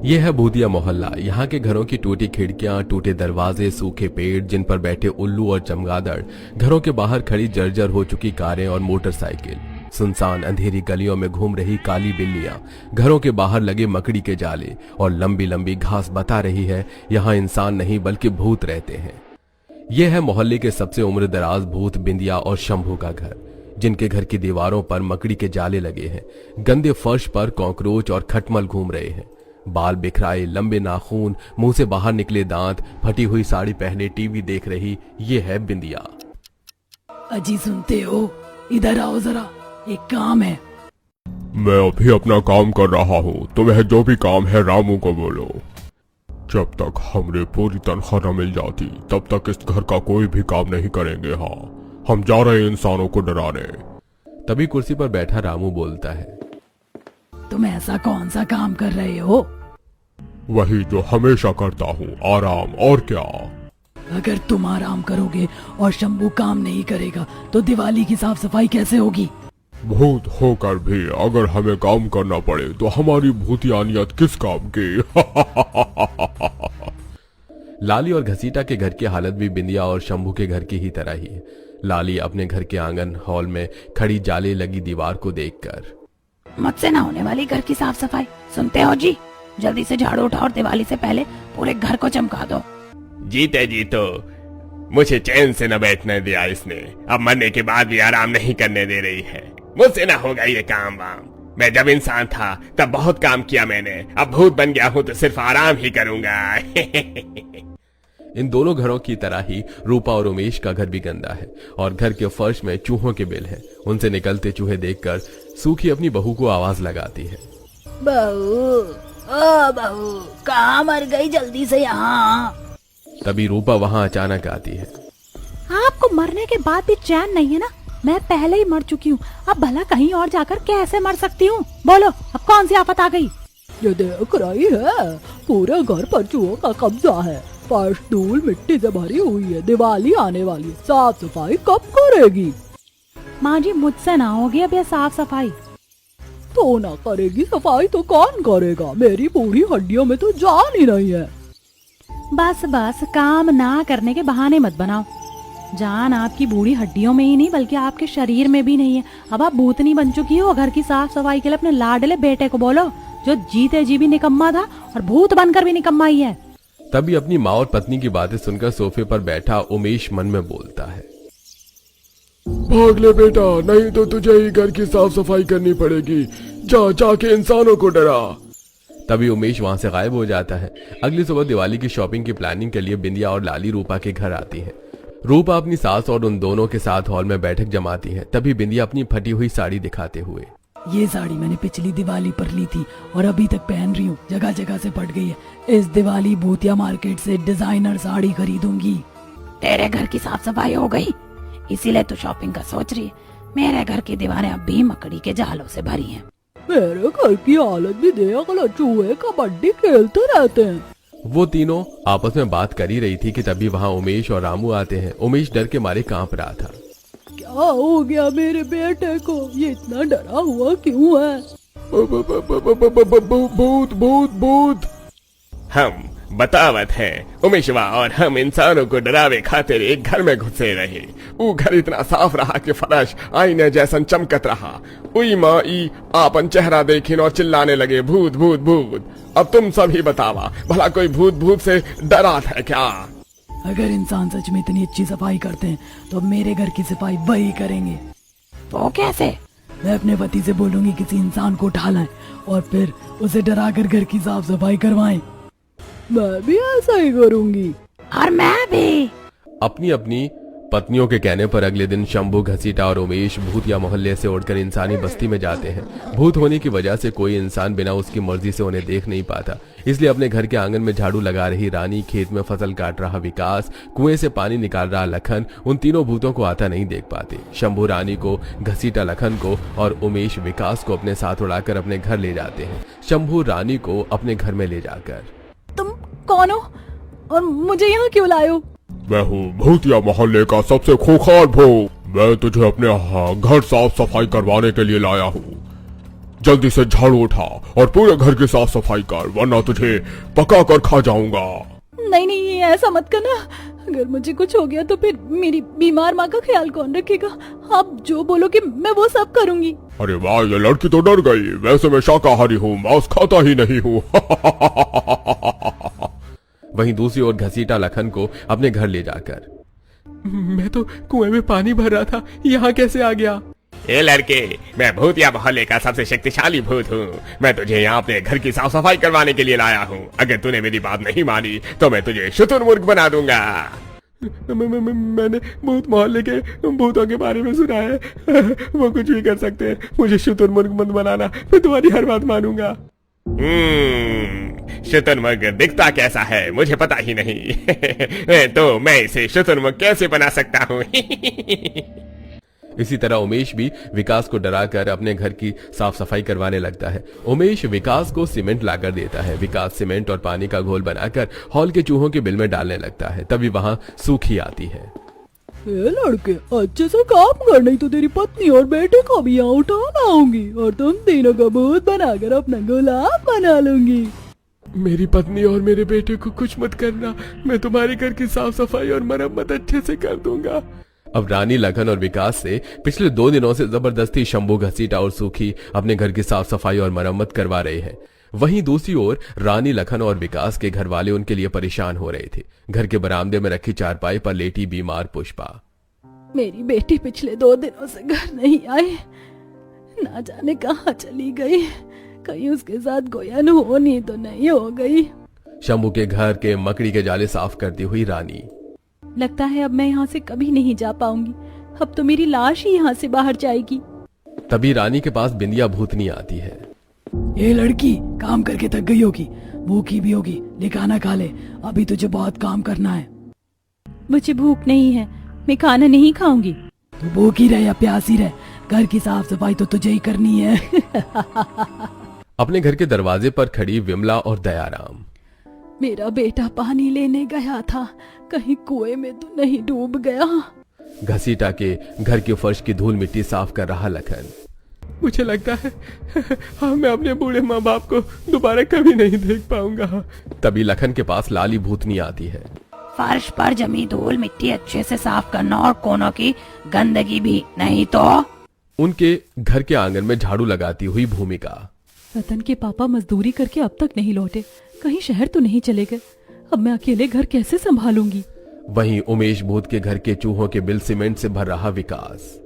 यह है भूतिया मोहल्ला। यहाँ के घरों की टूटी खिड़कियां, टूटे दरवाजे, सूखे पेड़ जिन पर बैठे उल्लू और चमगादड़, घरों के बाहर खड़ी जर्जर हो चुकी कारें और मोटरसाइकिल, सुनसान अंधेरी गलियों में घूम रही काली बिल्लियां, घरों के बाहर लगे मकड़ी के जाले और लंबी लंबी घास बता रही है यहाँ इंसान नहीं बल्कि भूत रहते हैं। यह है मोहल्ले के सबसे उम्रदराज भूत बिंदिया और शंभू का घर, जिनके घर की दीवारों पर मकड़ी के जाले लगे हैं। गंदे फर्श पर कॉकरोच और खटमल घूम रहे हैं। बाल बिखराए, लंबे नाखून, मुंह से बाहर निकले दांत, फटी हुई साड़ी पहने टीवी देख रही ये है बिंदिया। अजी सुनते हो, इधर आओ जरा, एक काम है। मैं अभी अपना काम कर रहा हूँ, तुम्हें जो भी काम है रामू को बोलो। जब तक हमें पूरी तनख्वाह न मिल जाती तब तक इस घर का कोई भी काम नहीं करेंगे। हाँ, हम जा रहे हैं इंसानों को डराने। तभी कुर्सी पर बैठा रामू बोलता है, तुम ऐसा कौन सा काम कर रहे हो? वही जो हमेशा करता हूँ, आराम, और क्या। अगर तुम आराम करोगे और शंभू काम नहीं करेगा तो दिवाली की साफ सफाई कैसे होगी? भूत होकर भी अगर हमें काम करना पड़े तो हमारी भूतियानियत किस काम की। लाली और घसीटा के घर की हालत भी बिंदिया और शंभू के घर की ही तरह ही है। लाली अपने घर के आंगन हॉल में खड़ी जाले लगी दीवार को देखकर, मुझसे ना होने वाली घर की साफ सफाई। सुनते हो जी, जल्दी से झाड़ू उठाओ और दिवाली से पहले पूरे घर को चमका दो। जीते जी तो मुझे चैन से न बैठने दिया इसने, अब मरने के बाद भी आराम नहीं करने दे रही है। मुझसे ना होगा ये काम वाम। मैं जब इंसान था तब बहुत काम किया मैंने, अब भूत बन गया हूँ तो सिर्फ आराम ही करूंगा। इन दोनों घरों की तरह ही रूपा और उमेश का घर भी गंदा है और घर के फर्श में चूहों के बिल हैं। उनसे निकलते चूहे देखकर सूखी अपनी बहू को आवाज लगाती है, बहू, ओ बहू, कहाँ मर गई, जल्दी से यहाँ। तभी रूपा वहाँ अचानक आती है। आपको मरने के बाद भी चैन नहीं है ना? मैं पहले ही मर चुकी हूँ, अब भला कहीं और जाकर कैसे मर सकती हूँ? बोलो, अब कौन सी आफत आ गई? ये देख रही है, पूरे घर पर चूहों का कब्जा है। फर्श धूल मिट्टी से भरी हुई है। दिवाली आने वाली है, साफ सफाई कब करेगी? माँ जी, मुझसे ना होगी अब ये साफ सफाई। तो ना करेगी सफाई तो कौन करेगा? मेरी बूढ़ी हड्डियों में तो जान ही नहीं है। बस बस, काम ना करने के बहाने मत बनाओ। जान आपकी बूढ़ी हड्डियों में ही नहीं बल्कि आपके शरीर में भी नहीं है। अब आप भूतनी बन चुकी हो। घर की साफ सफाई के लिए अपने लाडले बेटे को बोलो, जो जीते जी भी निकम्मा था और भूत बनकर भी निकम्मा ही है। तभी अपनी माँ और पत्नी की बातें सुनकर सोफे पर बैठा उमेश मन में बोलता है, भाग ले बेटा, नहीं तो तुझे ही घर की साफ सफाई करनी पड़ेगी। जा जाके इंसानों को डरा। तभी उमेश वहां से गायब हो जाता है। अगली सुबह दिवाली की शॉपिंग की प्लानिंग के लिए बिंदिया और लाली रूपा के घर आती है। रूपा अपनी सास और उन दोनों के साथ हॉल में बैठक जमाती है। तभी बिंदिया अपनी फटी हुई साड़ी दिखाते हुए, ये साड़ी मैंने पिछली दिवाली पर ली थी और अभी तक पहन रही हूँ, जगह जगह से फट गई है। इस दिवाली भूतिया मार्केट से डिजाइनर साड़ी खरीदूंगी। तेरे घर की साफ सफाई हो गई, इसीलिए तो शॉपिंग का सोच रही है। मेरे घर की दीवारें अब भी मकड़ी के जालों से भरी हैं। मेरे घर की हालत भी देख लो, चूहे कबड्डी खेलते रहते हैं। वो तीनों आपस में बात कर ही रही थी कि तभी वहाँ उमेश और रामू आते हैं। उमेश डर के मारे कांप रहा था। क्या हो गया मेरे बेटे को? ये इतना डरा हुआ क्यों है? भूत भूत भूत। हम बतावत है उमेशवा और हम इंसानों को डरावे खातिर एक घर में घुसे रहे। वो घर इतना साफ रहा कि फर्श आईने जैसन चमकत रहा। उई माँ ई आपन चेहरा देखिन और चिल्लाने लगे, भूत भूत भूत। अब तुम सभी बतावा, भला कोई भूत भूत से डरा था क्या? अगर इंसान सच में इतनी अच्छी सफाई करते हैं तो अब मेरे घर की सफाई वही करेंगे। तो कैसे? मैं अपने पति से बोलूंगी किसी इंसान को उठा लाएं और फिर उसे डराकर घर की साफ सफाई करवाएं। मैं भी ऐसा ही करूंगी। और मैं भी। अपनी अपनी पत्नियों के कहने पर अगले दिन शंभू, घसीटा और उमेश भूतिया मोहल्ले से उड़कर इंसानी बस्ती में जाते हैं। भूत होने की वजह से कोई इंसान बिना उसकी मर्जी से उन्हें देख नहीं पाता, इसलिए अपने घर के आंगन में झाड़ू लगा रही रानी, खेत में फसल काट रहा विकास, कुएं से पानी निकाल रहा लखन उन तीनों भूतों को आता नहीं देख पाते। शंभू रानी को, घसीटा लखन को और उमेश विकास को अपने साथ उड़ाकर अपने घर ले जाते हैं। शंभू रानी को अपने घर में ले जाकर, तुम कौन हो और मुझे यहाँ क्यों लाए हो? मैं हूँ भूतिया मोहल्ले का सबसे खूंखार भूत। मैं तुझे अपने घर साफ सफाई करवाने के लिए लाया हूँ। जल्दी से झाड़ू उठा और पूरे घर की साफ सफाई कर, वरना तुझे पका कर खा जाऊंगा। नहीं नहीं, ऐसा मत करना। अगर मुझे कुछ हो गया तो फिर मेरी बीमार माँ का ख्याल कौन रखेगा? आप जो बोलोगे मैं वो सब करूंगी। अरे वाह, ये लड़की तो डर गई। वैसे मैं शाकाहारी हूँ, मांस खाता ही नहीं हूँ। वहीं दूसरी ओर घसीटा लखन को अपने घर ले जाकर, मैं तो कुएं में पानी भर रहा था, यहाँ कैसे आ गया? ए लड़के, मैं भूतिया मोहल्ले का सबसे शक्तिशाली भूत हूँ। मैं तुझे यहाँ अपने घर की साफ सफाई करवाने के लिए लाया हूँ। अगर तूने मेरी बात नहीं मानी तो मैं तुझे शुतुरमुर्ग बना दूंगा। मैंने भूत मोहल्ले के भूतों के बारे में सुना है, वो कुछ भी कर सकते हैं। मुझे शुतुरमुर्ग मत बनाना, मैं तुम्हारी हर बात मानूंगा। शुतुरमुर्ग दिखता कैसा है मुझे पता ही नहीं। तो मैं इसे शुतुरमुर्ग कैसे बना सकता हूँ? इसी तरह उमेश भी विकास को डराकर अपने घर की साफ सफाई करवाने लगता है। उमेश विकास को सीमेंट लाकर देता है। विकास सीमेंट और पानी का घोल बनाकर हॉल के चूहों के बिल में डालने लगता है। तभी वहां सूखी आती है। ए लड़के, अच्छे से काम कर, नहीं तो तेरी पत्नी और बेटे को भी यहाँ उठाना आऊंगी और तुम तीनों का भूत बनाकर अपना गुलाम बना लूंगी। मेरी पत्नी और मेरे बेटे को कुछ मत करना, मैं तुम्हारे घर की साफ सफाई और मरम्मत अच्छे से कर दूंगा। अब रानी, लखन और विकास से पिछले 2 दिनों से जबरदस्ती शंभू, घसीटा और सूखी अपने घर की साफ सफाई और मरम्मत करवा रहे हैं। वहीं दूसरी ओर रानी, लखन और विकास के घर वाले उनके लिए परेशान हो रहे थे। घर के बरामदे में रखी चारपाई पर लेटी बीमार पुष्पा। मेरी बेटी पिछले 2 दिनों से घर नहीं आई, ना जाने कहाँ चली गई। कहीं उसके साथ गोयन होनी तो नहीं हो गई। शंभू के घर के मकड़ी के जाले साफ करती हुई रानी, लगता है अब मैं यहाँ से कभी नहीं जा पाऊंगी। अब तो मेरी लाश ही यहाँ से बाहर जाएगी। तभी रानी के पास बिंदिया भूतनी आती है। ये लड़की काम करके थक गई होगी, भूखी भी होगी, ले खाना खा ले, अभी तुझे बहुत काम करना है। मुझे भूख नहीं है, मैं खाना नहीं खाऊंगी। तू भूखी रहे या प्यासी रहे, घर की साफ सफाई तो तुझे ही करनी है। अपने घर के दरवाजे पर खड़ी विमला और दयाराम, मेरा बेटा पानी लेने गया था, कहीं कुएं में तो नहीं डूब गया? घसीटा के घर के फर्श की धूल मिट्टी साफ कर रहा लखन, मुझे लगता है मैं अपने बूढ़े माँ बाप को दोबारा कभी नहीं देख पाऊंगा। तभी लखन के पास लाली भूतनी आती है। फर्श पर जमी धूल मिट्टी अच्छे से साफ करना और कोनों की गंदगी भी, नहीं तो। उनके घर के आंगन में झाड़ू लगाती हुई भूमिका, रतन के पापा मजदूरी करके अब तक नहीं लौटे, कहीं शहर तो नहीं चले गए। अब मैं अकेले घर कैसे संभालूंगी? वहीं उमेश भूत के घर के चूहों के बिल सीमेंट से भर रहा विकास,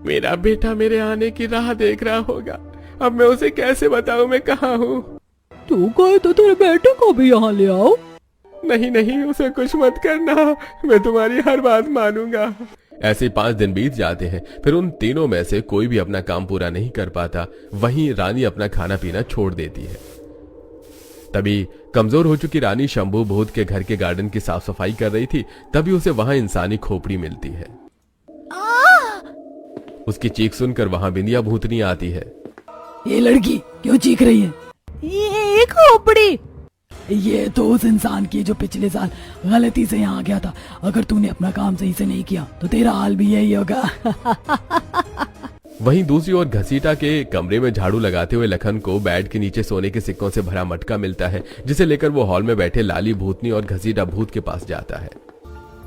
मेरा बेटा मेरे आने की राह देख रहा होगा, अब मैं उसे कैसे बताऊं मैं कहाँ हूँ? तू कहे तो तेरे बेटे को भी यहाँ ले आओ। नहीं नहीं, उसे कुछ मत करना, मैं तुम्हारी हर बात मानूंगा। ऐसे 5 दिन बीत जाते हैं, फिर उन तीनों में से कोई भी अपना काम पूरा नहीं कर पाता। वहीं रानी अपना खाना पीना छोड़ देती है। तभी कमजोर हो चुकी रानी शंभू भूत के घर के गार्डन की साफ सफाई कर रही थी। तभी उसे वहां इंसानी खोपड़ी मिलती है। उसकी चीख सुनकर वहां बिंदिया भूतनी आती है। ये लड़की क्यों चीख रही है? ये खोपड़ी, ये तो उस इंसान की है जो पिछले साल गलती से यहाँ गया था। अगर तूने अपना काम सही से नहीं किया तो तेरा हाल भी यही होगा। वहीं दूसरी ओर घसीटा के कमरे में झाड़ू लगाते हुए लखन को बेड के नीचे सोने के सिक्कों से भरा मटका मिलता है, जिसे लेकर वो हॉल में बैठे लाली भूतनी और घसीटा भूत के पास जाता है।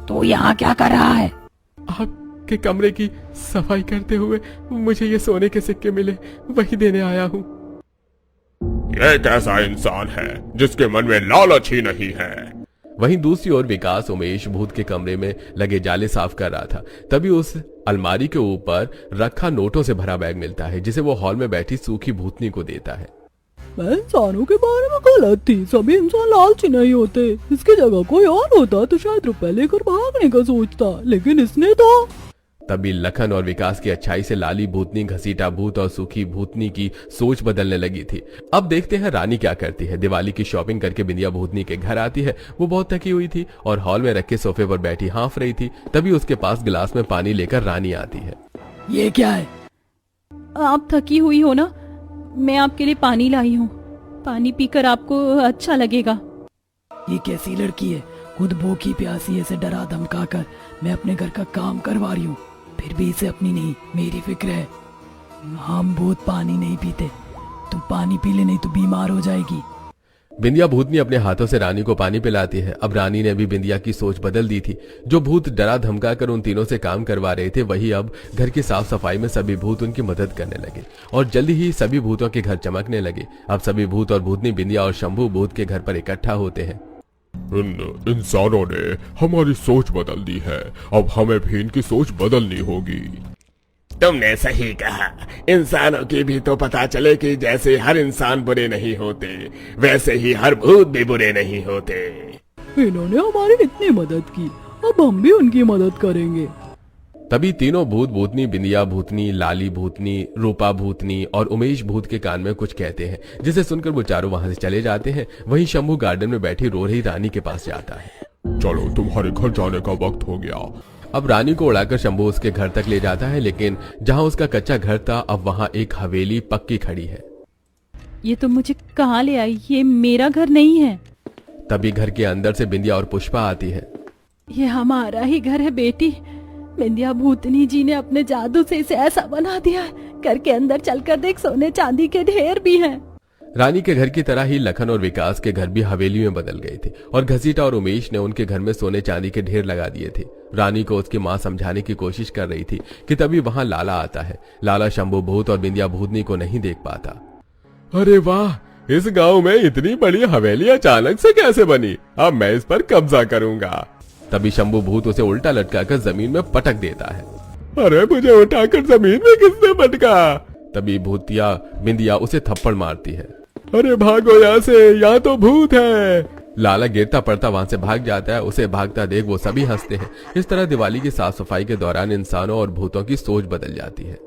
तो यहाँ क्या कर रहा है? आपके कमरे की सफाई करते हुए मुझे ये सोने के सिक्के मिले, वही देने आया हूँ। यह कैसा इंसान है जिसके मन में लालच ही नहीं है? वहीं दूसरी ओर विकास उमेश भूत के कमरे में लगे जाले साफ कर रहा था। तभी उस अलमारी के ऊपर रखा नोटों से भरा बैग मिलता है, जिसे वो हॉल में बैठी सूखी भूतनी को देता है। मैं इंसानों के बारे में गलत थी, सभी इंसान लालची नहीं होते। इसकी जगह कोई और होता तो शायद रुपए लेकर भागने का सोचता, लेकिन इसने तो। तभी लखन और विकास की अच्छाई से लाली भूतनी, घसीटा भूत और सूखी भूतनी की सोच बदलने लगी थी। अब देखते हैं रानी क्या करती है। दिवाली की शॉपिंग करके बिंदिया भूतनी के घर आती है। वो बहुत थकी हुई थी और हॉल में रखे सोफे पर बैठी हाँफ रही थी। तभी उसके पास गिलास में पानी लेकर रानी आती है। ये क्या है? आप थकी हुई हो ना, मैं आपके लिए पानी लाई हूँ, पानी पीकर आपको अच्छा लगेगा। ये कैसी लड़की है, खुद भूखी प्यासी ऐसे डरा धमका कर मैं अपने घर का काम करवा रही हूँ, फिर भी इसे अपनी नहीं मेरी फिक्र है। हम भूत पानी नहीं पीते, तू पानी पी ले, नहीं तो बीमार हो जाएगी। बिंदिया भूतनी अपने हाथों से रानी को पानी पिलाती है। अब रानी ने भी बिंदिया की सोच बदल दी थी। जो भूत डरा धमका कर उन तीनों से काम करवा रहे थे, वही अब घर की साफ सफाई में सभी भूत उनकी मदद करने लगे और जल्दी ही सभी भूतों के घर चमकने लगे। अब सभी भूत और भूतनी बिंदिया और शंभू भूत के घर पर इकट्ठा होते हैं। इन इंसानों ने हमारी सोच बदल दी है, अब हमें भी इनकी सोच बदलनी होगी। तुमने सही कहा। इंसानों की भी तो पता चले कि जैसे हर इंसान बुरे नहीं होते, वैसे ही हर भूत भी बुरे नहीं होते। इन्होंने हमारी इतनी मदद की, अब हम भी उनकी मदद करेंगे। तभी तीनों भूत भूतनी बिंदिया भूतनी, लाली भूतनी, रूपा भूतनी और उमेश भूत के कान में कुछ कहते हैं, जिसे सुनकर वो चारों वहां से चले जाते हैं। वहीं शंभू गार्डन में बैठी रो रही रानी के पास जाता है। चलो तुम्हारे घर जाने का वक्त हो गया। अब रानी को उड़ाकर शंभू उसके घर तक ले जाता है, लेकिन जहां उसका कच्चा घर था, अब वहां एक हवेली पक्की खड़ी है। ये तुम मुझे कहाँ ले आई? ये मेरा घर नहीं है। तभी घर के अंदर से बिंदिया और पुष्पा आती है। ये हमारा ही घर है बेटी। बिंदिया भूतनी जी ने अपने जादू से इसे ऐसा बना दिया है। घर के अंदर चलकर देख, सोने चांदी के ढेर भी हैं। रानी के घर की तरह ही लखन और विकास के घर भी हवेली में बदल गए थे और घसीटा और उमेश ने उनके घर में सोने चांदी के ढेर लगा दिए थे। रानी को उसकी मां समझाने की कोशिश कर रही थी कि तभी वहां लाला आता है। लाला शंभू भूत और बिंदिया भूतनी को नहीं देख पाता। अरे वाह, इस गांव में इतनी बड़ी हवेली अचानक से कैसे बनी? अब मैं इस पर कब्जा करूंगा। तभी शंभू भूत उसे उल्टा लटकाकर जमीन में पटक देता है। अरे मुझे उठाकर जमीन में किसने पटका? तभी भूतिया बिंदिया उसे थप्पड़ मारती है। अरे भागो यहाँ से, यहाँ तो भूत है। लाला गिरता पड़ता वहां से भाग जाता है। उसे भागता देख वो सभी हंसते हैं। इस तरह दिवाली की साफ सफाई के दौरान इंसानों और भूतों की सोच बदल जाती है।